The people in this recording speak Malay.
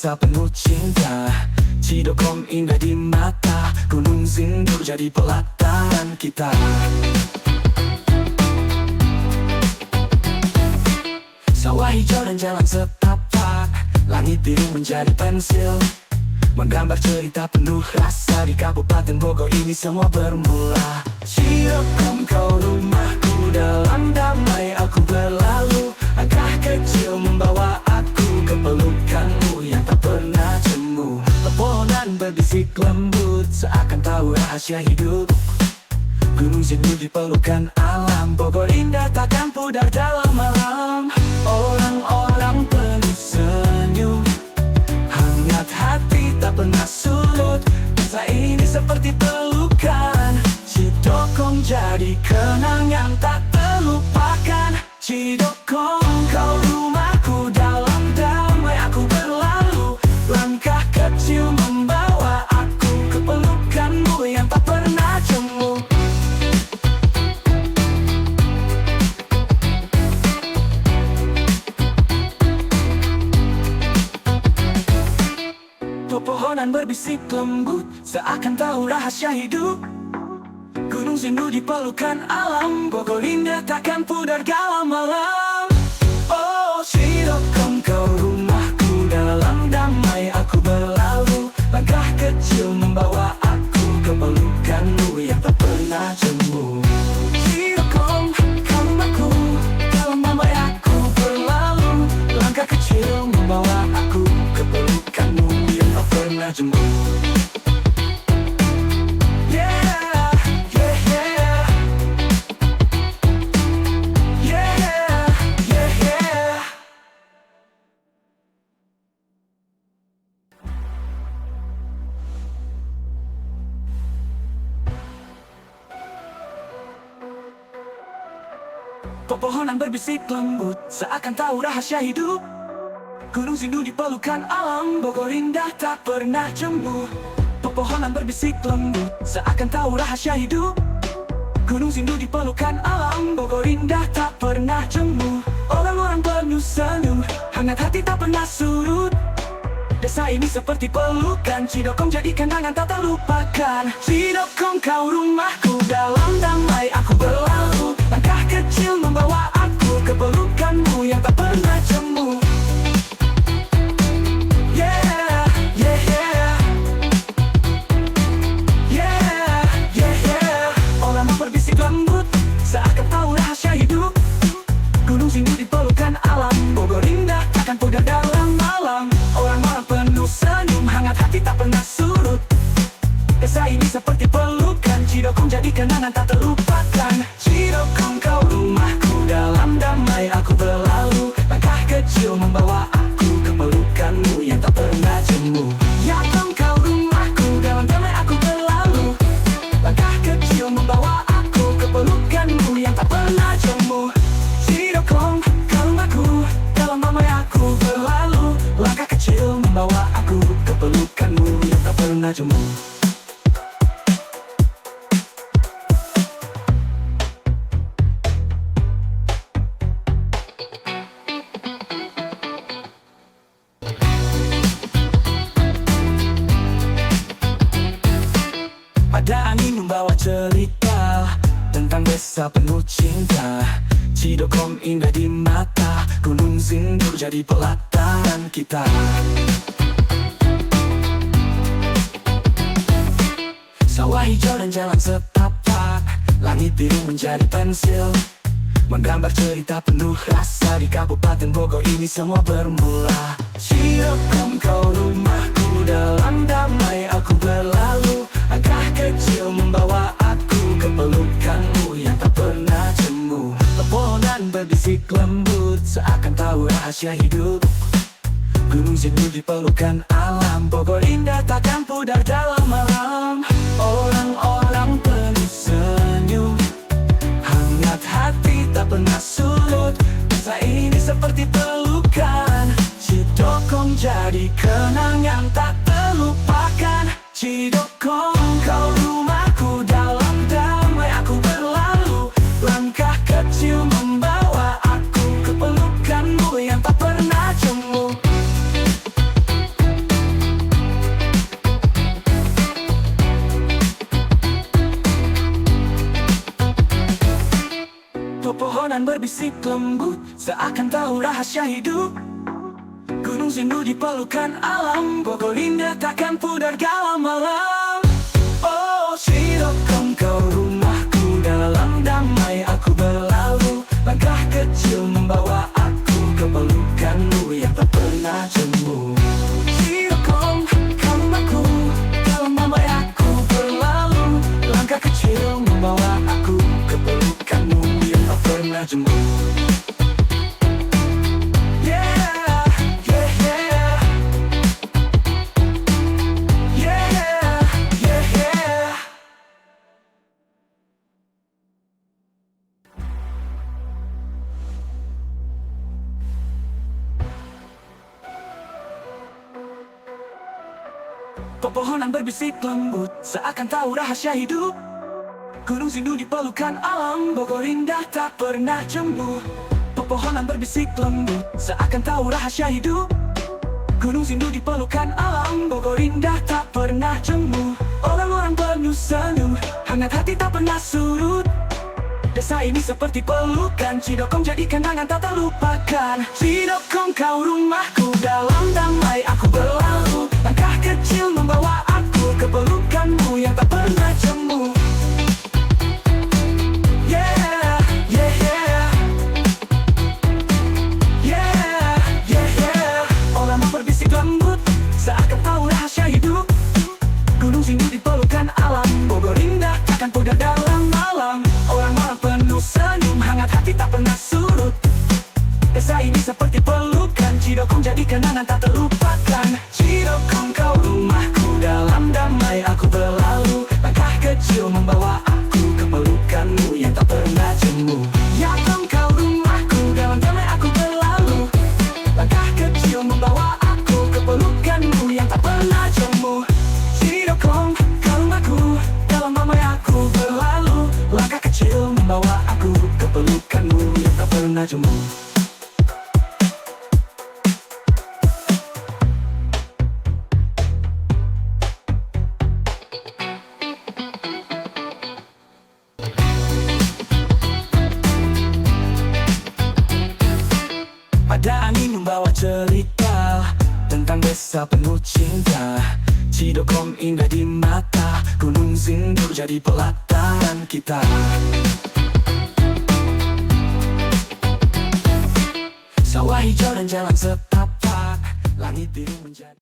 desa penuh cinta. Cidokom indah di mata, Gunung Sindur jadi pelataran kita. Sawah hijau dan jalan setapak, langit biru menjadi pensil, menggambar cerita penuh rasa. Di Kabupaten Bogor ini semua bermula. Cidokom kau rumahku, dalam damai aku berlalu. Langkah kecil membawa aku ke pelukanmu yang tak pernah jemu. Pepohonan berbisik lembut seakan tahu rahasia hidup. Gunung Sindur di pelukan alam, Bogor indah takkan pudar dalam malam. Orang-orang penuh senyum, hangat hati tak pernah surut. Desa ini seperti pelukan, Cidokom jadi kenangan tak terlupakan. Cidokom kau rumahku, dalam damai aku berlalu. Langkah kecil membawa aku ke pelukanmu yang tak pernah jemu. Pepohonan berbisik lembut seakan tahu rahasia hidup. Gunung Sindur di pelukan alam, Bogor indah takkan pudar dalam malam. Oh Cidokom kau rumahku, dalam damai aku berlalu. Langkah kecil membawa aku ke pelukanmu yang tak pernah jemu. Cidokom kau rumahku, dalam damai aku berlalu. Langkah kecil membawa aku ke pelukanmu yang tak pernah jemu. Pepohonan berbisik lembut seakan tahu rahasia hidup. Gunung Sindur di pelukan alam, Bogor indah tak pernah jemu. Pepohonan berbisik lembut seakan tahu rahasia hidup. Gunung Sindur di pelukan alam, Bogor indah tak pernah jemu. Orang-orang penuh senyum, hangat hati tak pernah surut. Desa ini seperti pelukan, Cidokom jadi kenangan tak terlupakan. Cidokom kau rumahku, dalam damai aku berlalu. Langkah kecil membawa aku ke pelukanmu yang tak pernah jemu. Yeah, yeah, yeah. Yeah, yeah, yeah. Orang berbisik lembut seakan tahu rahasia hidup. Gunung Sindur di pelukan alam, Bogor indah takkan pudar dalam malam. Orang-orang penuh senyum, hangat hati tak pernah surut. Desa ini seperti pelukan, Cidokom jadi kenangan tak terlupakan. Cidokom kau rumahku, dalam damai aku berlalu. Langkah kecil membawa aku ke pelukanmu yang tak pernah jemu. Cidokom kau rumahku, dalam damai aku berlalu. Langkah kecil membawa aku ke pelukanmu yang tak pernah jemu. Cidokom kau rumahku, dalam damai aku berlalu. Langkah kecil membawa aku ke pelukanmu yang tak pernah jemu. Ada angin membawa cerita tentang desa penuh cinta. Cidokom indah di mata, Gunung Sindur jadi pelataran kita. Sawah hijau dan jalan setapak, langit biru menjadi pensil, menggambar cerita penuh rasa. Di Kabupaten Bogor ini semua bermula. Cidokom kau rumahku, dalam damai aku berlalu. Langkah kecil membawa aku ke pelukanmu yang tak pernah jemu. Pepohonan berbisik lembut seakan tahu rahasia hidup. Gunung Sindur di pelukan alam, Bogor indah takkan pudar dalam malam. Orang-orang penuh senyum, hangat hati tak pernah surut. Desa ini seperti pelukan, Cidokom jadi kenangan tak terlupakan. Cidokom kau rumahku, dalam damai aku berlalu. Langkah kecil membawa aku ke pelukanmu yang tak pernah jemu. Pepohonan berbisik lembut, seakan tahu rahasia hidup. Gunung Sindu di pelukan alam, Bogor indah takkan pudar kala malam. Oh Cidokom kau rumahku, dalam damai aku berlalu. Langkah kecil membawa aku ke pelukanmu yang tak pernah jemu. Cidokom kau rumahku, dalam damai aku berlalu. Langkah kecil membawa aku ke pelukanmu yang tak pernah jemu. Pepohonan berbisik lembut, seakan tahu rahasia hidup. Gunung Sindu di pelukan alam, Bogor indah tak pernah jemu. Pepohonan berbisik lembut, seakan tahu rahasia hidup. Gunung Sindu di pelukan alam, Bogor indah tak pernah jemu. Orang-orang penuh senyum, hangat hati tak pernah surut. Desa ini seperti pelukan, Cidokom jadi kenangan tak terlupakan. Cidokom kau rumahku, dalam damai aku berlalu. Langkah kecil membawa aku ke pelukanmu yang tak pernah jemu. Yeah, yeah, yeah. Yeah, yeah, yeah. Orang berbisik lembut, seakan tahu rahasia hidup. Gunung Sindu di pelukan alam, Bogor indah takkan pudar dalam malam. Orang-orang penuh senyum, hangat hati tak pernah surut. Desa ini seperti pelukan, Cidokom jadi kenangan tak terlupakan. Cidokom kau rumahku, dalam damai aku berlalu. Langkah kecil membawa aku ke pelukanmu yang tak pernah jemu. Cidokom kau rumahku, dalam damai aku berlalu. Langkah kecil membawa aku ke pelukanmu yang tak pernah jemu. Cidokom kau rumahku, dalam damai aku berlalu. Langkah kecil membawa aku ke pelukanmu yang tak pernah jemu. Ada angin membawa cerita tentang desa penuh cinta. Cidokom indah di mata, Gunung Sindu jadi pelataran kita. Sawah hijau dan jalan setapak, langit biru menjadi